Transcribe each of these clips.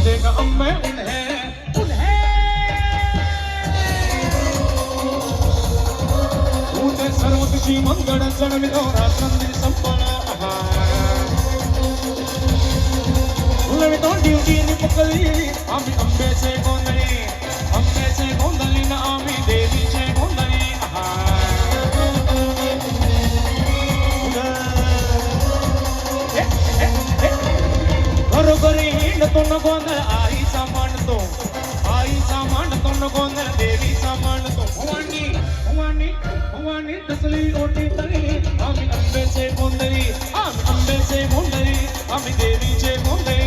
देगा अम्मे उन्हें उन्हें सर्वदिशी मंगळ चढवितो रात्रंदी संपला लढतो ड्युटीने पकडली आम्ही अंबेचे गोंधळी ना आम्ही देवीचे गोंधळी घरोघरी हिंडतो न गोंधळ आईचा मांडतो न गोंधळ देवीचा मांडतो भवानी तसली ओटी तरी आम्ही अंबेचे गोंधळी आम्ही देवीचे गोंधळी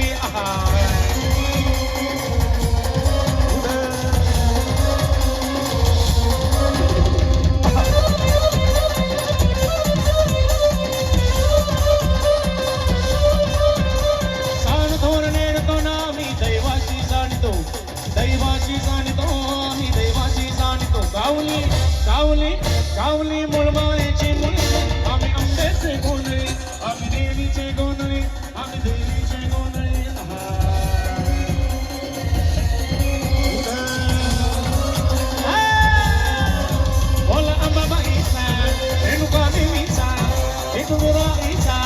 गावली मुळमाळीची मुली आम्ही अंबेचे गोंधळी आम्ही देवीचे गोंधळी बोला अंबाबाईचा रेणुका देवीचा एकविराईचा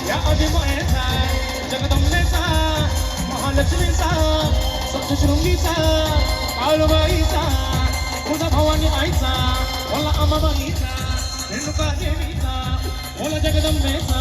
या अभिमानाचा जगदंबेचा महालक्ष्मीचा सप्तशृंगीचा काळबाईचा तुझा भवानी आईचा बोला अंबाबाईचा रेणुका देवीचा बोला जगदंबेचा